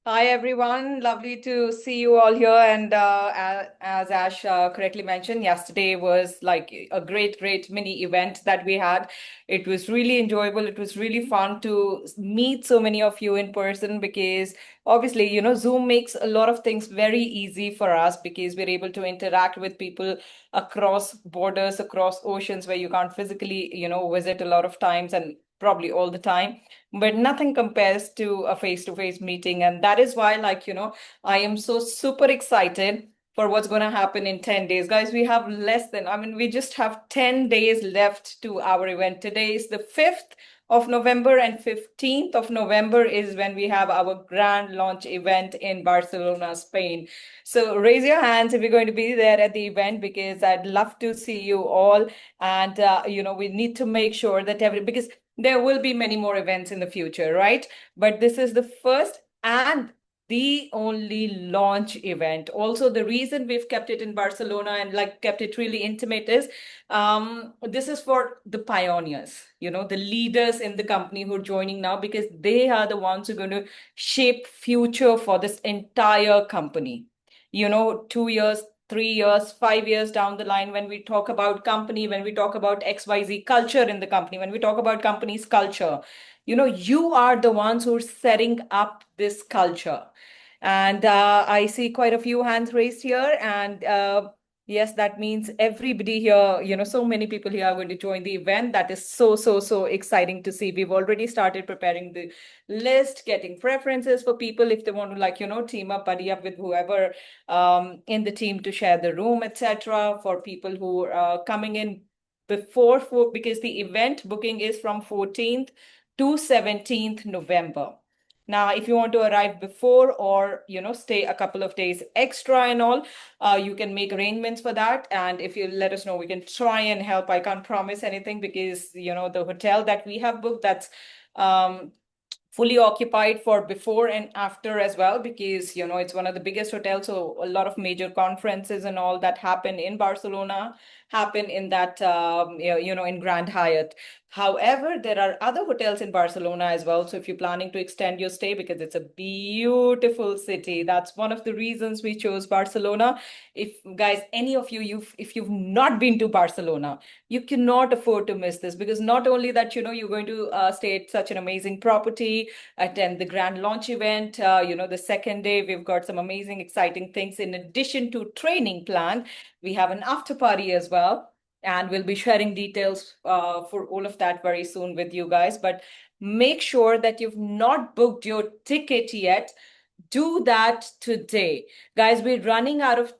Hi everyone, lovely to see you all here. And as Ash correctly mentioned, yesterday was like a great mini event that we had. It was really enjoyable. It was really fun to meet so many of you in person because obviously, Zoom makes a lot of things very easy for us because we're able to interact with people across borders, across oceans where you can't physically, visit a lot of times and probably all the time, but nothing compares to a face-to-face meeting. And that is why, I am so super excited for what's going to happen in 10 days. Guys, we have we just have 10 days left to our event. Today is the 5th of November, and 15th of November is when we have our grand launch event in Barcelona, Spain. So raise your hands if you're going to be there at the event, because I'd love to see you all. And we need to make sure that because there will be many more events in the future, right? But this is the first and the only launch event. Also, the reason we've kept it in Barcelona and like kept it really intimate is this is for the pioneers, the leaders in the company who are joining now, because they are the ones who are going to shape future for this entire company. 2 years, 3 years, 5 years down the line, when we talk about company, when we talk about XYZ culture in the company, when we talk about company's culture, you are the ones who are setting up this culture. And I see quite a few hands raised here. And yes, that means everybody here, so many people here are going to join the event. That is so exciting to see. We've already started preparing the list, getting preferences for people if they want to, team up, buddy up with whoever in the team to share the room, etc. For people who are coming in because the event booking is from 14th to 17th November. Now, if you want to arrive before or, stay a couple of days extra and all, you can make arrangements for that. And if you let us know, we can try and help. I can't promise anything because, the hotel that we have booked, that's um, fully occupied for before and after as well, because it's one of the biggest hotels, so a lot of major conferences and all that happen in Barcelona happen in that in Grand Hyatt. However, there are other hotels in Barcelona as well, so if you're planning to extend your stay, because it's a beautiful city, that's one of the reasons we chose Barcelona. If guys, any of if you've not been to Barcelona, you cannot afford to miss this, because not only that, you're going to stay at such an amazing property, attend the grand launch event. The second day, we've got some amazing, exciting things. In addition to training plan, we have an after party as well. And we'll be sharing details for all of that very soon with you guys. But make sure that you've not booked your ticket yet. Do that today. Guys, we're running out of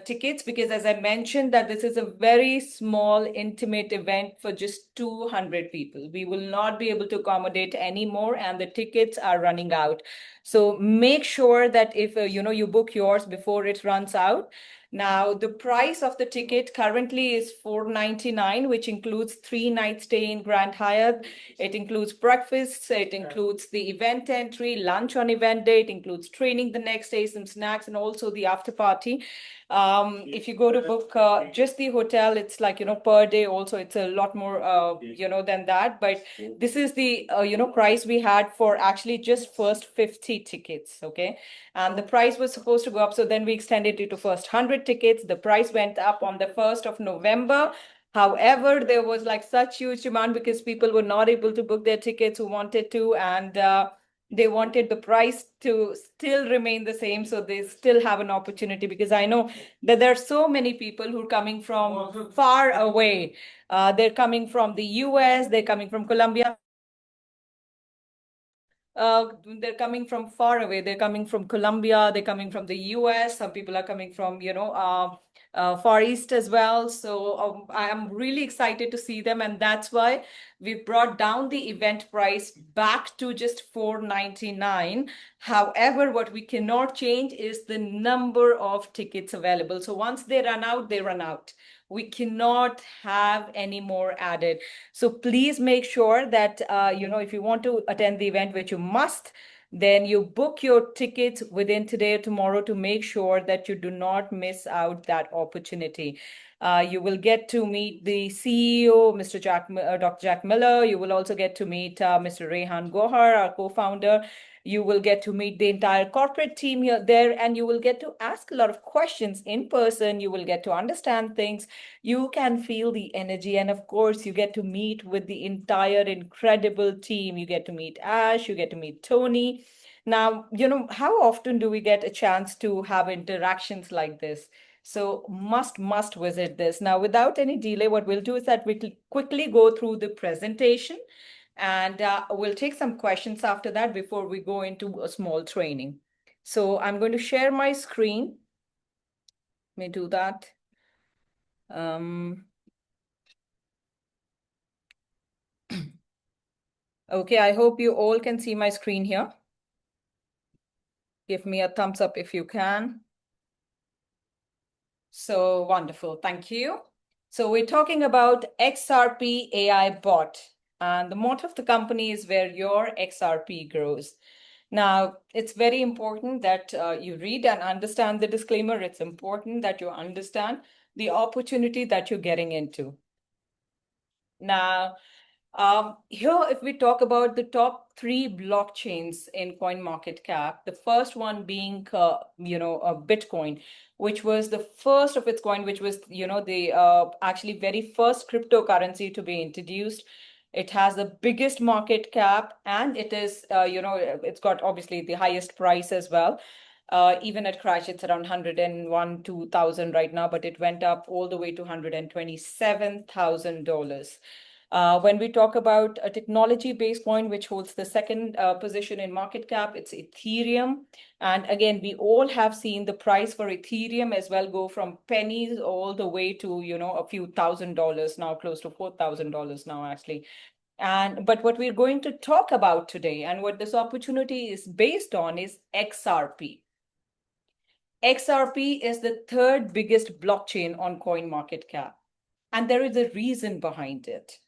tickets because, as I mentioned, that this is a very small, intimate event for just 200 people. We will not be able to accommodate any more, and the tickets are running out. So make sure that if you book yours before it runs out. Now, the price of the ticket currently is $499, which includes 3 night stay in Grand Hyatt. It includes breakfast, it includes the event entry, lunch on event day, it includes training the next day, some snacks, and also the after party. If you go to book just the hotel, it's like, per day also, it's a lot more, than that. But this is the, price we had for actually just first 50 tickets, okay? And the price was supposed to go up. So then we extended it to first 100 tickets. The price went up on the 1st of November. However, there was like such huge demand because people were not able to book their tickets who wanted to, and they wanted the price to still remain the same. So they still have an opportunity, because I know that there are so many people who are coming from far away. They're coming from the US, they're coming from Colombia. They're coming from far away. They're coming from Colombia. They're coming from the US. Some people are coming from, Far East as well. So I am really excited to see them. And that's why we've brought down the event price back to just $499. However, what we cannot change is the number of tickets available. So once they run out, they run out. We cannot have any more added. So please make sure that, if you want to attend the event, which you must, then you book your tickets within today or tomorrow to make sure that you do not miss out that opportunity. You will get to meet the CEO, Dr. Jack Miller. You will also get to meet Mr. Rehan Gohar, our co-founder. You will get to meet the entire corporate team here, there, and you will get to ask a lot of questions in person. You will get to understand things. You can feel the energy. And of course, you get to meet with the entire incredible team. You get to meet Ash, you get to meet Tony. Now, how often do we get a chance to have interactions like this? So must visit this. Now, without any delay, what we'll do is that we'll quickly go through the presentation, and we'll take some questions after that before we go into a small training. So I'm going to share my screen. Let me do that. Okay, I hope you all can see my screen here. Give me a thumbs up if you can. So wonderful, thank you. So we're talking about XRP AI bot, and the motto of the company is where your XRP grows. Now, it's very important that you read and understand the disclaimer. It's important that you understand the opportunity that you're getting into. Now, here, if we talk about the top three blockchains in coin market cap, the first one being, Bitcoin, which was the first of its coin, which was, the actually very first cryptocurrency to be introduced. It has the biggest market cap, and it is, it's got obviously the highest price as well. Even at crash, it's around 101, 2,000 right now, but it went up all the way to $127,000. When we talk about a technology-based coin, which holds the second position in market cap, it's Ethereum. And again, we all have seen the price for Ethereum as well go from pennies all the way to, a few $1,000 now, close to $4,000 now, actually. But what we're going to talk about today and what this opportunity is based on is XRP. XRP is the third biggest blockchain on CoinMarketCap, and there is a reason behind it.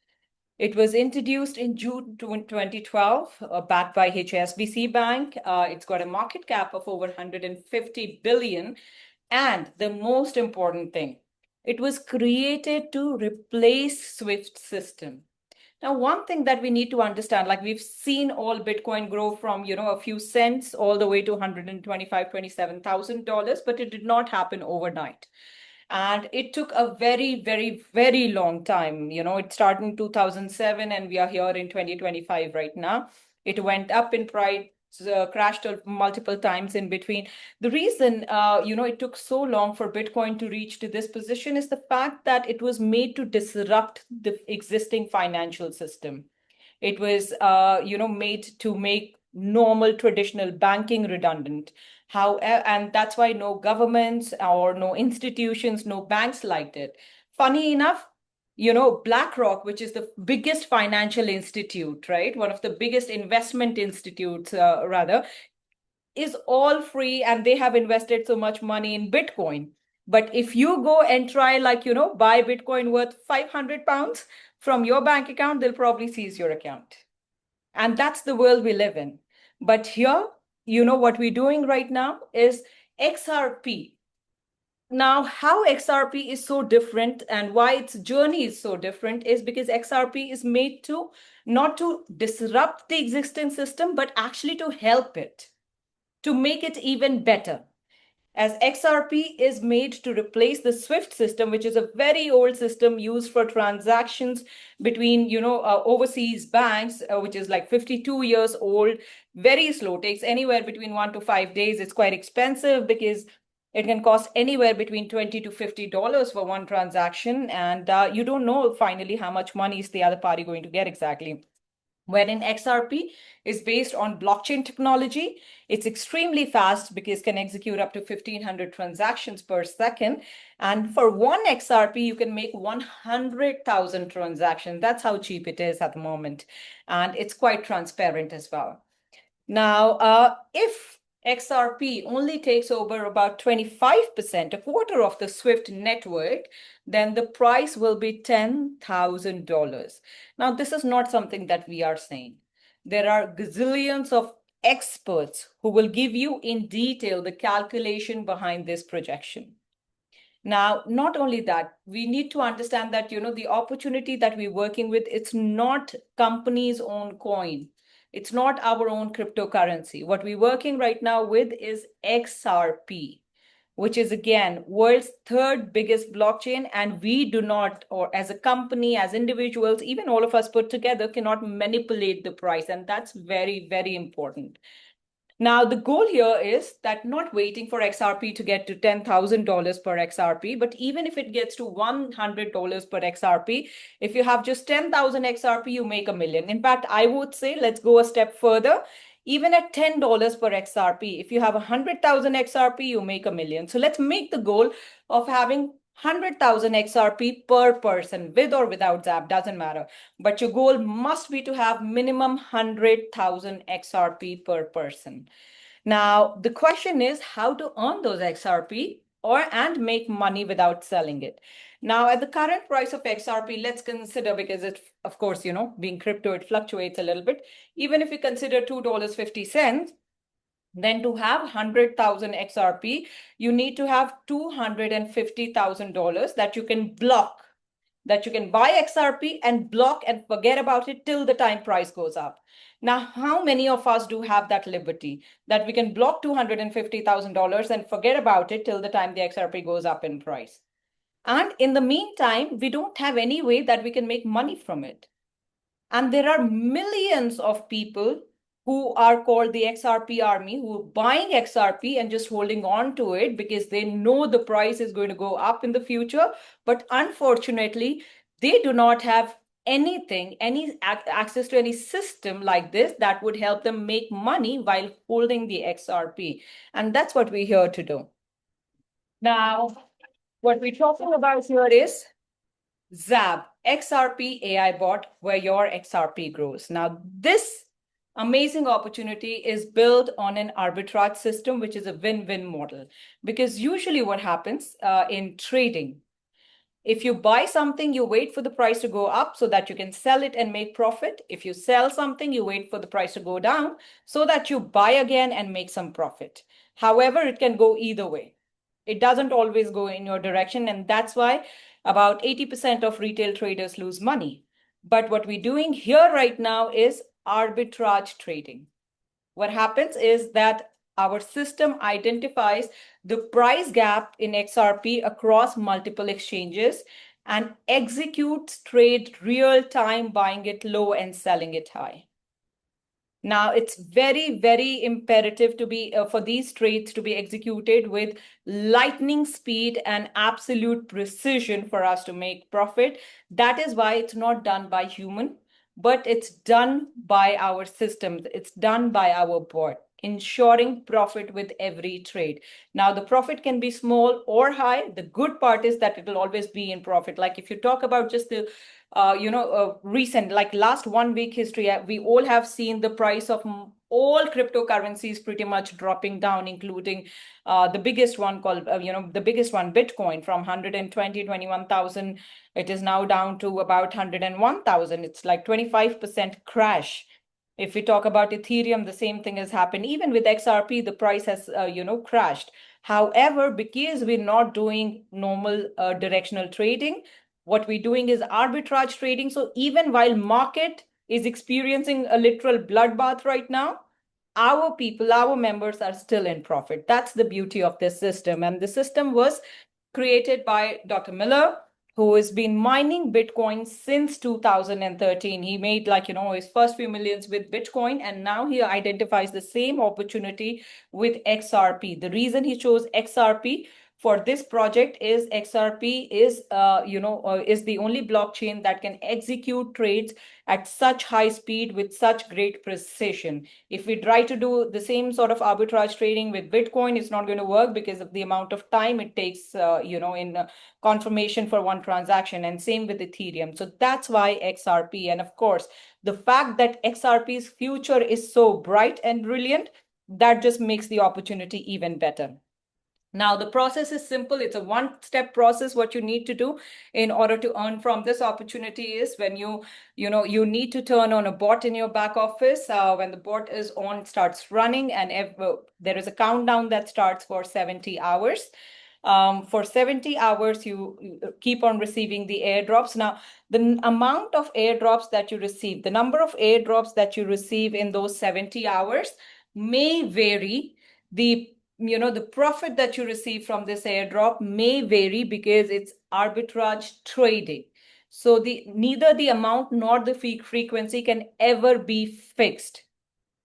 It was introduced in June 2012, backed by HSBC Bank. It's got a market cap of over 150 billion. And the most important thing, it was created to replace SWIFT system. Now, one thing that we need to understand, like we've seen all Bitcoin grow from, a few cents all the way to $125,000, $27,000, but it did not happen overnight. And it took a very, very, very long time. It started in 2007 and we are here in 2025 right now. It went up in price, crashed multiple times in between. The reason, it took so long for Bitcoin to reach to this position is the fact that it was made to disrupt the existing financial system. It was, made to make normal traditional banking redundant. And that's why no governments or no institutions, no banks liked it. Funny enough, BlackRock, which is the biggest financial institute, right? One of the biggest investment institutes, rather, is all free and they have invested so much money in Bitcoin. But if you go and try, buy Bitcoin worth 500 pounds from your bank account, they'll probably seize your account. And that's the world we live in. But here, what we're doing right now is XRP. Now, how XRP is so different and why its journey is so different is because XRP is made to not to disrupt the existing system, but actually to help it, to make it even better. As XRP is made to replace the SWIFT system, which is a very old system used for transactions between, overseas banks, which is like 52 years old, very slow, takes anywhere between 1 to 5 days. It's quite expensive because it can cost anywhere between $20 to $50 for one transaction. And you don't know finally how much money is the other party going to get exactly. Wherein XRP is based on blockchain technology. It's extremely fast because it can execute up to 1,500 transactions per second. And for one XRP, you can make 100,000 transactions. That's how cheap it is at the moment. And it's quite transparent as well. Now, if XRP only takes over about 25%, a quarter of the SWIFT network, then the price will be $10,000. Now, this is not something that we are saying. There are gazillions of experts who will give you in detail the calculation behind this projection. Now, not only that, we need to understand that, the opportunity that we're working with, it's not company's own coin. It's not our own cryptocurrency. What we're working right now with is XRP, which is again world's third biggest blockchain. And we do not, or as a company, as individuals, even all of us put together, cannot manipulate the price. And that's very, very important. Now, the goal here is that not waiting for XRP to get to $10,000 per XRP, but even if it gets to $100 per XRP, if you have just 10,000 XRP, you make $1 million. In fact, I would say let's go a step further. Even at $10 per XRP, if you have 100,000 XRP, you make $1 million. So let's make the goal of having 100,000 XRP per person, with or without ZAP, doesn't matter. But your goal must be to have minimum 100,000 XRP per person. Now, the question is how to earn those XRP and make money without selling it. Now, at the current price of XRP, let's consider, because it, of course, being crypto, it fluctuates a little bit. Even if you consider $2.50, then to have 100,000 XRP, you need to have $250,000 that you can block, that you can buy XRP and block and forget about it till the time price goes up. Now, how many of us do have that liberty that we can block $250,000 and forget about it till the time the XRP goes up in price? And in the meantime, we don't have any way that we can make money from it. And there are millions of people who are called the XRP army, who are buying XRP and just holding on to it because they know the price is going to go up in the future. But unfortunately, they do not have any access to any system like this that would help them make money while holding the XRP. And that's what we're here to do. Now, what we're talking about here is ZAB, XRP AI bot, where your XRP grows. Now, this amazing opportunity is built on an arbitrage system, which is a win-win model. Because usually what happens in trading, if you buy something, you wait for the price to go up so that you can sell it and make profit. If you sell something, you wait for the price to go down so that you buy again and make some profit. However, it can go either way. It doesn't always go in your direction. And that's why about 80% of retail traders lose money. But what we're doing here right now is arbitrage trading. What happens is that our system identifies the price gap in XRP across multiple exchanges and executes trade real time, buying it low and selling it high. Now, it's very, very imperative to be for these trades to be executed with lightning speed and absolute precision for us to make profit. That is why it's not done by human, but it's done by our systems. It's done by our bot, ensuring profit with every trade. Now, the profit can be small or high. The good part is that it will always be in profit. Like if you talk about just the recent, like last 1 week history, we all have seen the price of all cryptocurrencies pretty much dropping down, including the biggest one called, the biggest one, Bitcoin, from 21,000. It is now down to about 101,000. It's like 25% crash. If we talk about Ethereum, the same thing has happened. Even with XRP, the price has, crashed. However, because we're not doing normal directional trading, what we're doing is arbitrage trading. So even while market is experiencing a literal bloodbath right now, our people, our members are still in profit. That's the beauty of this system. And the system was created by Dr. Miller, who has been mining Bitcoin since 2013. He made his first few millions with Bitcoin, and now he identifies the same opportunity with XRP. The reason he chose XRP for this project is XRP is the only blockchain that can execute trades at such high speed with such great precision. If we try to do the same sort of arbitrage trading with Bitcoin, it's not going to work because of the amount of time it takes, in confirmation for one transaction, and same with Ethereum. So that's why XRP, and of course, the fact that XRP's future is so bright and brilliant, that just makes the opportunity even better. Now, the process is simple. It's a one-step process. What you need to do in order to earn from this opportunity is when you need to turn on a bot in your back office. When the bot is on, starts running, and there is a countdown that starts for 70 hours. For 70 hours, you keep on receiving the airdrops. Now, the amount of airdrops that you receive, the number of airdrops that you receive in those 70 hours may vary. The profit that you receive from this airdrop may vary because it's arbitrage trading. So neither the amount nor the frequency can ever be fixed.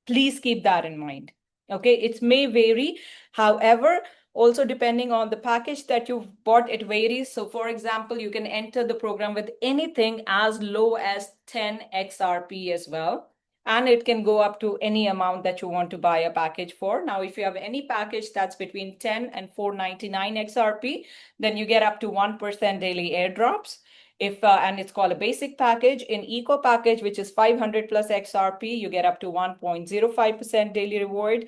Please keep that in mind. Okay, it may vary. However, also depending on the package that you've bought, it varies. So for example, you can enter the program with anything as low as 10 XRP as well. And it can go up to any amount that you want to buy a package for. Now, if you have any package that's between 10 and 499 XRP, then you get up to 1% daily airdrops. And it's called a basic package. In eco package, which is 500 plus XRP, you get up to 1.05% daily reward.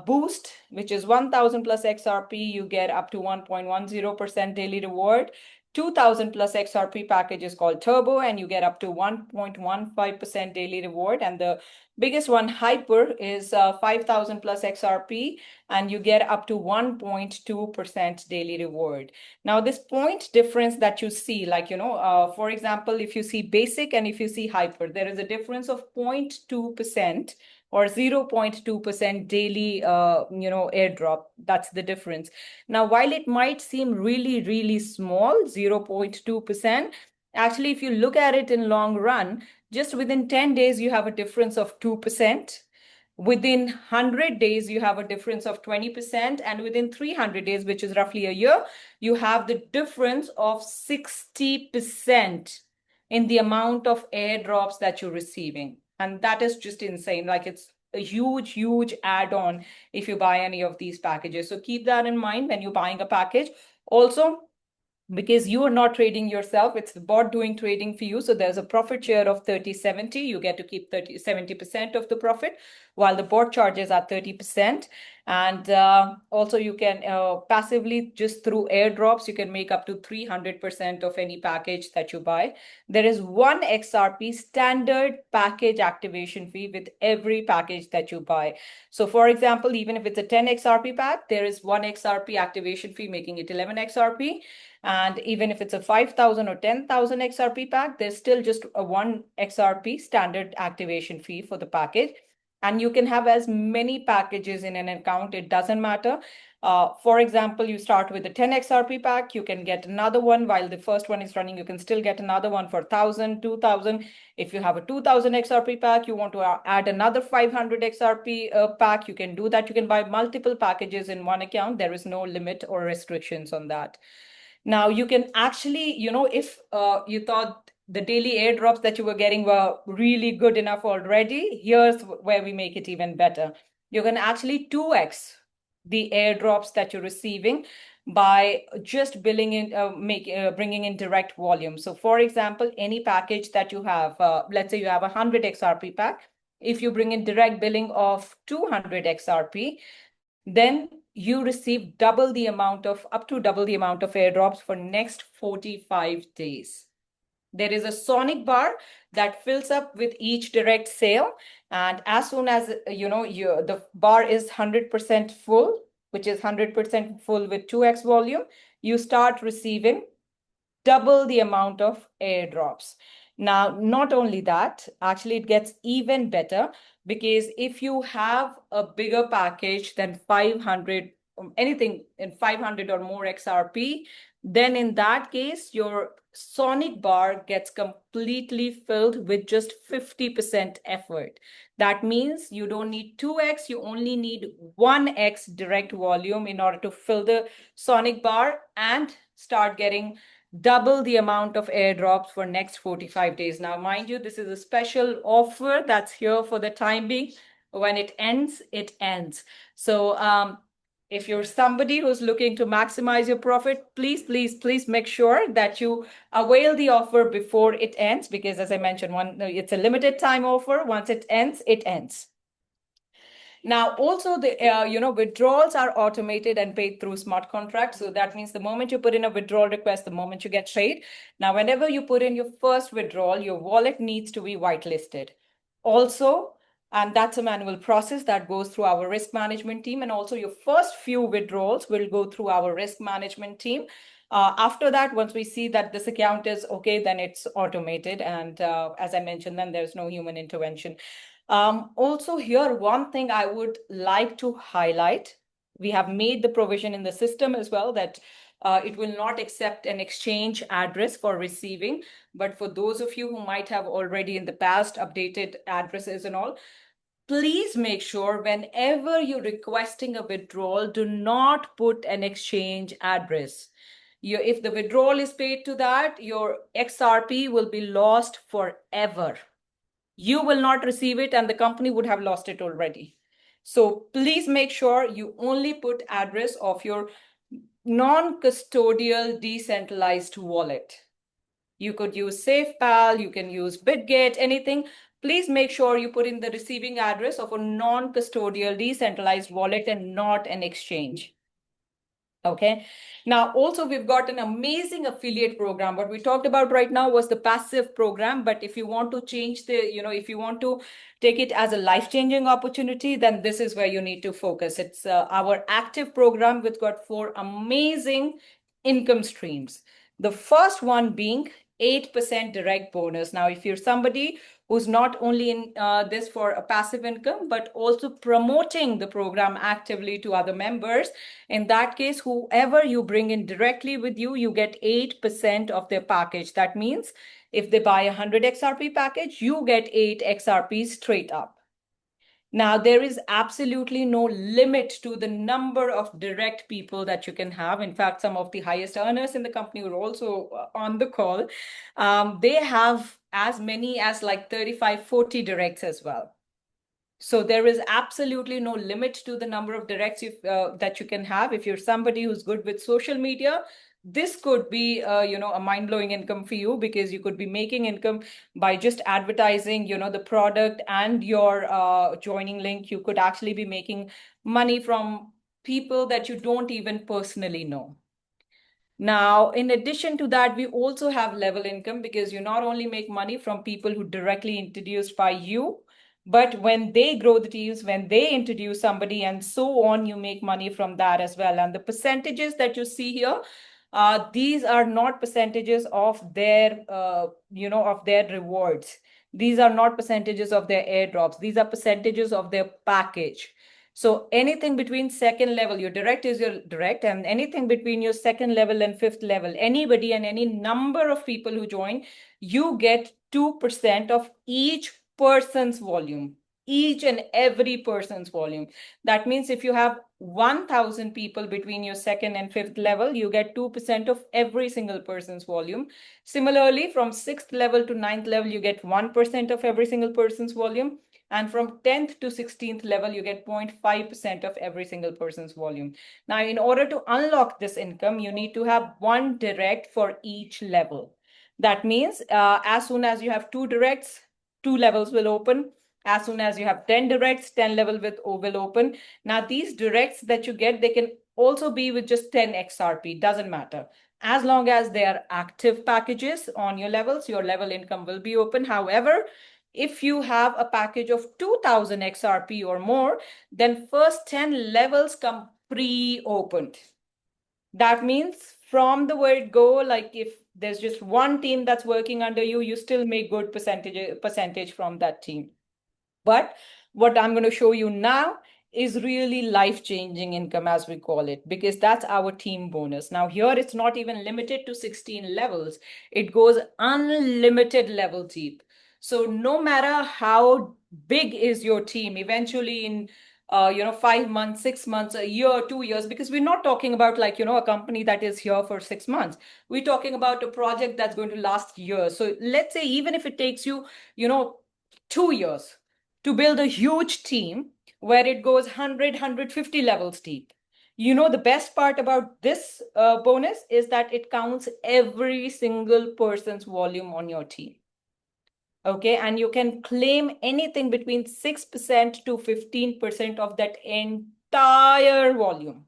Boost, which is 1000 plus XRP, you get up to 1.10% daily reward. 2000 plus XRP package is called Turbo, and you get up to 1.15% daily reward. And the biggest one, Hyper, is 5000 plus XRP, and you get up to 1.2% daily reward. Now, this point difference that you see, for example, if you see basic and if you see hyper, there is a difference of 0.2% or 0.2% daily, airdrop. That's the difference. Now, while it might seem really, really small, 0.2%, actually, if you look at it in long run, just within 10 days, you have a difference of 2%. Within 100 days, you have a difference of 20%. And within 300 days, which is roughly a year, you have the difference of 60% in the amount of airdrops that you're receiving. And that is just insane. Like, it's a huge, huge add-on if you buy any of these packages. So keep that in mind when you're buying a package. Also, because you are not trading yourself, it's the bot doing trading for you. So there's a profit share of 30-70. You get to keep 70% of the profit, while the bot charges are 30%. And also you can passively, just through airdrops, you can make up to 300% of any package that you buy. There is one XRP standard package activation fee with every package that you buy. So for example, even if it's a 10 XRP pack, there is one XRP activation fee, making it 11 XRP. And even if it's a 5,000 or 10,000 XRP pack, there's still just a 1 XRP standard activation fee for the package. And you can have as many packages in an account. It doesn't matter. For example, you start with a 10 XRP pack, you can get another one while the first one is running. You can still get another one for 1,000, 2,000. If you have a 2,000 XRP pack, you want to add another 500 XRP pack, you can do that. You can buy multiple packages in one account. There is no limit or restrictions on that. Now, you can actually, if you thought the daily airdrops that you were getting were really good enough already, here's where we make it even better. You can actually 2x the airdrops that you're receiving by just bringing in direct volume. So for example, any package that you have, let's say you have a 100 XRP pack, if you bring in direct billing of 200 XRP, then you receive up to double the amount of airdrops for next 45 days. There is a sonic bar that fills up with each direct sale. And as soon as, the bar is 100% full, which is 100% full with 2x volume, you start receiving double the amount of airdrops. Now, not only that, actually it gets even better, because if you have a bigger package than 500, anything in 500 or more XRP, then in that case, your sonic bar gets completely filled with just 50% effort. That means you don't need 2x, you only need 1x direct volume in order to fill the sonic bar and start getting double the amount of airdrops for next 45 days. Now, mind you, this is a special offer that's here for the time being. When it ends, it ends. So if you're somebody who's looking to maximize your profit, please, please, please make sure that you avail the offer before it ends, because as I mentioned, it's a limited time offer. Once it ends, it ends. Now, also the withdrawals are automated and paid through smart contracts. So that means the moment you put in a withdrawal request, the moment you get paid. Now, whenever you put in your first withdrawal, your wallet needs to be whitelisted. Also, And that's a manual process that goes through our risk management team. And also your first few withdrawals will go through our risk management team. After that, once we see that this account is okay, then it's automated. And as I mentioned, then there's no human intervention. Also here, one thing I would like to highlight, we have made the provision in the system as well that it will not accept an exchange address for receiving. But for those of you who might have already in the past updated addresses and all, please make sure whenever you're requesting a withdrawal, do not put an exchange address. If the withdrawal is paid to that, your XRP will be lost forever. You will not receive it and the company would have lost it already. So please make sure you only put address of your non-custodial decentralized wallet. You could use SafePal, you can use BitGet, anything. Please make sure you put in the receiving address of a non-custodial decentralized wallet and not an exchange. Okay. Now, also, we've got an amazing affiliate program. What we talked about right now was the passive program. But if you want to change if you want to take it as a life-changing opportunity, then this is where you need to focus. It's our active program, which got 4 amazing income streams. The first one being 8% direct bonus. Now, if you're somebody who's not only in this for a passive income, but also promoting the program actively to other members, in that case, whoever you bring in directly with you, you get 8% of their package. That means if they buy a 100 XRP package, you get 8 XRP straight up. Now, there is absolutely no limit to the number of direct people that you can have. In fact, some of the highest earners in the company were also on the call. They have as many as like 35, 40 directs as well. So there is absolutely no limit to the number of directs that you can have. If you're somebody who's good with social media, this could be a mind-blowing income for you, because you could be making income by just advertising the product and your joining link. You could actually be making money from people that you don't even personally know. Now, in addition to that, we also have level income, because you not only make money from people who directly introduced by you, but when they grow the teams, when they introduce somebody and so on, you make money from that as well. And the percentages that you see here, these are not percentages of their, of their rewards. These are not percentages of their airdrops. These are percentages of their package. So anything between second level, your direct is your direct, and anything between your second level and fifth level, anybody and any number of people who join, you get 2% of each person's volume, each and every person's volume. That means if you have 1,000 people between your second and fifth level, you get 2% of every single person's volume. Similarly, from sixth level to ninth level, you get 1% of every single person's volume. And from 10th to 16th level, you get 0.5% of every single person's volume. Now, in order to unlock this income, you need to have 1 direct for each level. That means as soon as you have 2 directs, 2 levels will open. As soon as you have 10 directs, 10 level will open. Now, these directs that you get, they can also be with just 10 XRP, doesn't matter. As long as they are active packages on your levels, your level income will be open. However, if you have a package of 2000 XRP or more, then first 10 levels come pre-opened. That means from the word go, like if there's just one team that's working under you, you still make good percentage from that team. But what I'm going to show you now is really life-changing income, as we call it, because that's our team bonus. Now here, it's not even limited to 16 levels. It goes unlimited level deep. So no matter how big is your team, eventually in 5 months, 6 months, a year, 2 years, because we're not talking about like, a company that is here for 6 months. We're talking about a project that's going to last years. So let's say even if it takes you, 2 years to build a huge team where it goes 100, 150 levels deep. The best part about this bonus is that it counts every single person's volume on your team. Okay, and you can claim anything between 6% to 15% of that entire volume.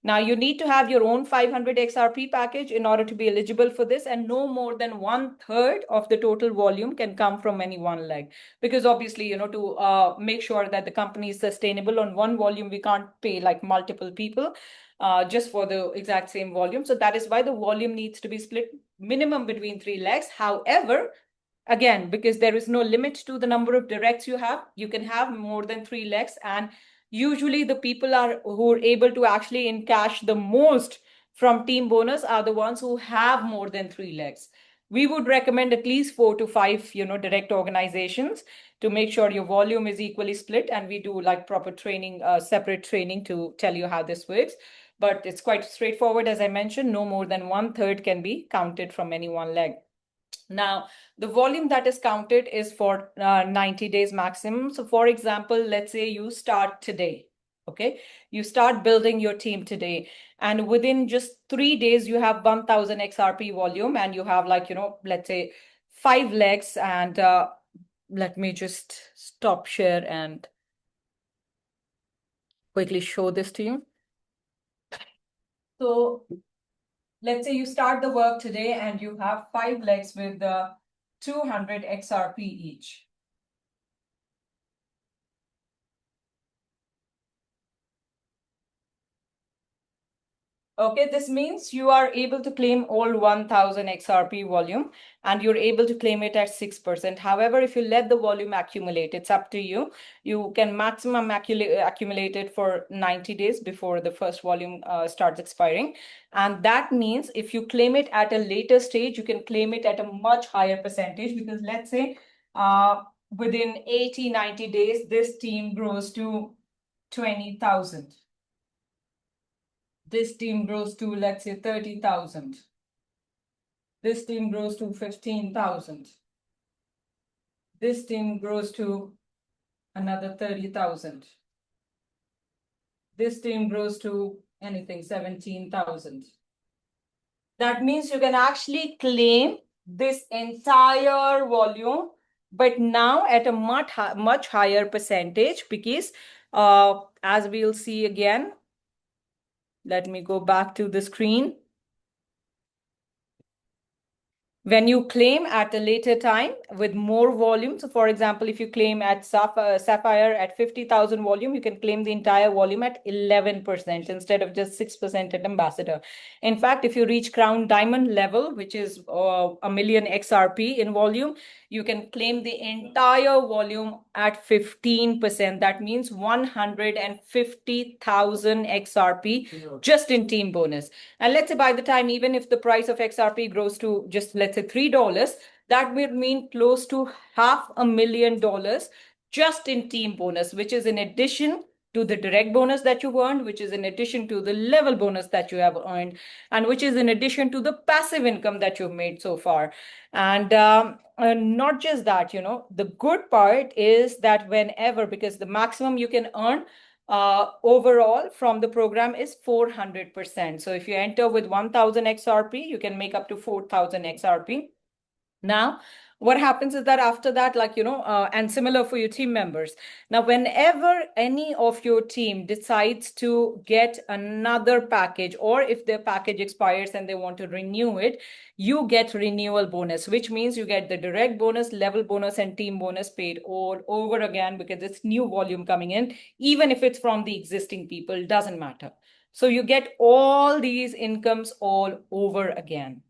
Now, you need to have your own 500 XRP package in order to be eligible for this, and no more than one third of the total volume can come from any one leg. Because obviously, to make sure that the company is sustainable on one volume, we can't pay like multiple people just for the exact same volume. So that is why the volume needs to be split minimum between three legs. However, again, because there is no limit to the number of directs you can have more than three legs. And usually the people who are able to actually encash the most from team bonus are the ones who have more than three legs. We would recommend at least 4 to 5, direct organizations to make sure your volume is equally split. And we do like proper training, separate training to tell you how this works. But it's quite straightforward. As I mentioned, no more than one third can be counted from any one leg. Now, the volume that is counted is for 90 days maximum. So for example, let's say you start today, okay? You start building your team today, and within just 3 days, you have 1000 XRP volume, and you have like, let's say 5 legs. And let me just stop share and quickly show this to you. So let's say you start the work today and you have 5 legs with 200 XRP each. Okay, this means you are able to claim all 1000 XRP volume, and you're able to claim it at 6%. However, if you let the volume accumulate, it's up to you. You can maximum accumulate it for 90 days before the first volume starts expiring. And that means if you claim it at a later stage, you can claim it at a much higher percentage, because let's say within 80, 90 days, this team grows to 20,000. This team grows to, let's say, 30,000. This team grows to 15,000. This team grows to another 30,000. This team grows to anything, 17,000. That means you can actually claim this entire volume, but now at a much higher percentage, because as we'll see again, let me go back to the screen. When you claim at a later time with more volume, so for example, if you claim at Sapphire at 50,000 volume, you can claim the entire volume at 11% instead of just 6% at Ambassador. In fact, if you reach Crown Diamond level, which is a million XRP in volume, you can claim the entire volume at 15%. That means 150,000 XRP just in team bonus. And let's say by the time, even if the price of XRP grows to just, let's say, $3, that would mean close to $500,000 just in team bonus, which is in addition to the direct bonus that you've earned, which is in addition to the level bonus that you have earned, and which is in addition to the passive income that you've made so far. And not just that, the good part is that whenever, because the maximum you can earn overall from the program is 400%. So if you enter with 1000 XRP, you can make up to 4000 XRP. Now, what happens is that after that, and similar for your team members. Now, whenever any of your team decides to get another package, or if their package expires and they want to renew it, you get renewal bonus, which means you get the direct bonus, level bonus, and team bonus paid all over again, because it's new volume coming in, even if it's from the existing people, doesn't matter. So you get all these incomes all over again.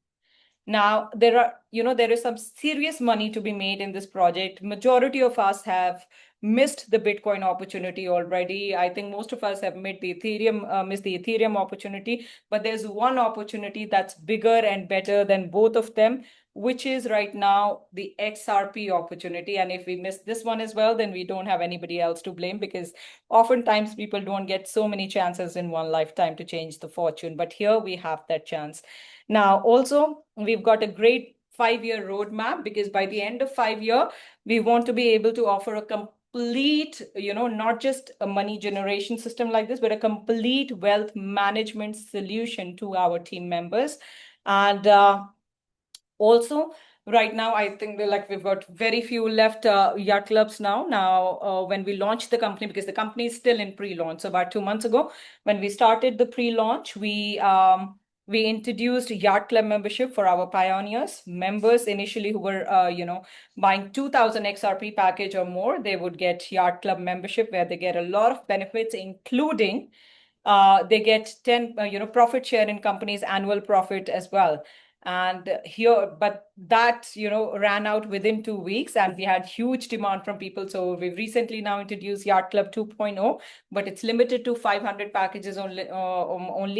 Now, there is some serious money to be made in this project. Majority of us have missed the Bitcoin opportunity already. I think most of us have missed the Ethereum opportunity, but there's one opportunity that's bigger and better than both of them, which is right now the XRP opportunity. And if we miss this one as well, then we don't have anybody else to blame, because oftentimes people don't get so many chances in one lifetime to change the fortune. But here we have that chance. Now, also, we've got a great 5-year roadmap, because by the end of 5 years, we want to be able to offer a complete, not just a money generation system like this, but a complete wealth management solution to our team members. And also, Right now, I think we've got very few left yacht clubs now. When we launched the company, because the company is still in pre-launch, so about 2 months ago, when we started the pre-launch, we introduced yacht club membership for our pioneers members initially who were buying 2,000 XRP package or more. They would get yacht club membership where they get a lot of benefits, including they get 10 profit share in companies annual profit as well. And here, but that ran out within 2 weeks, and we had huge demand from people. So we've recently now introduced Yacht Club 2.0, but it's limited to 500 packages only.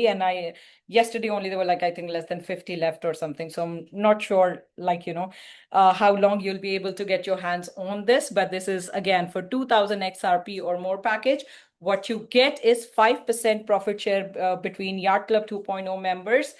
And I yesterday only there were I think less than 50 left or something. So I'm not sure how long you'll be able to get your hands on this. But this is again for 2,000 XRP or more package. What you get is 5% profit share between Yacht Club 2.0 members.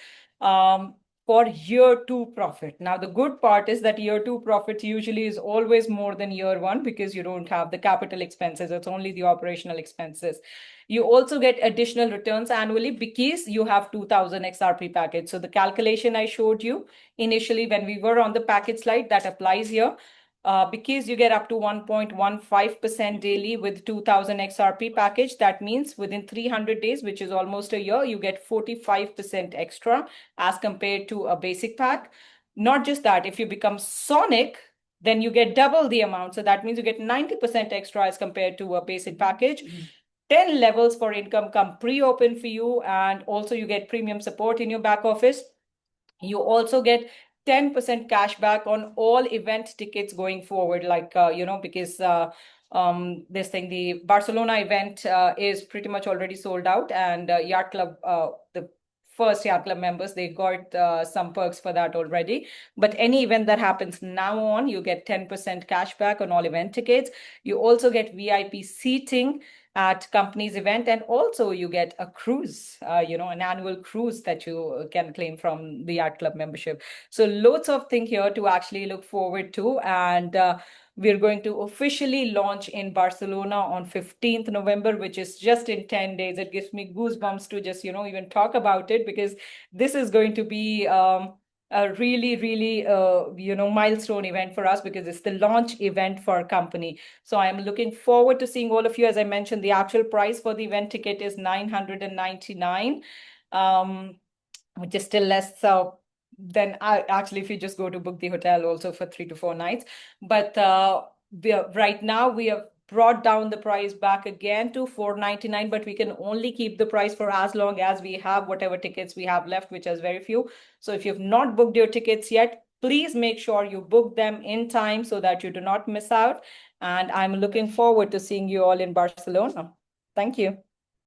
For year two profit. Now, the good part is that year two profit usually is always more than year one because you don't have the capital expenses. It's only the operational expenses. You also get additional returns annually because you have 2,000 XRP package. So the calculation I showed you initially when we were on the package slide, that applies here. Because you get up to 1.15% daily with 2,000 XRP package, that means within 300 days, which is almost a year, you get 45% extra as compared to a basic pack. Not just that, if you become Sonic, then you get double the amount. So that means you get 90% extra as compared to a basic package. 10 levels for income come pre-open for you, and also you get premium support in your back office. You also get 10% cash back on all event tickets going forward, because the Barcelona event is pretty much already sold out, and Yacht Club, the first Yacht Club members, they got some perks for that already. But any event that happens now on, you get 10% cash back on all event tickets. You also get VIP seating at company's event, and also you get a cruise, an annual cruise that you can claim from the Yacht Club membership. So loads of things here to actually look forward to, and we're going to officially launch in Barcelona on 15th November, which is just in 10 days. It gives me goosebumps to just even talk about it, because this is going to be a really, really, milestone event for us, because it's the launch event for our company. So I'm looking forward to seeing all of you. As I mentioned, the actual price for the event ticket is 999, which is still less. So then actually, if you just go to book the hotel also for 3 to 4 nights. But right now we have brought down the price back again to 499, but we can only keep the price for as long as we have whatever tickets we have left, which is very few. So if you've not booked your tickets yet, please make sure you book them in time so that you do not miss out. And I'm looking forward to seeing you all in Barcelona. Thank you.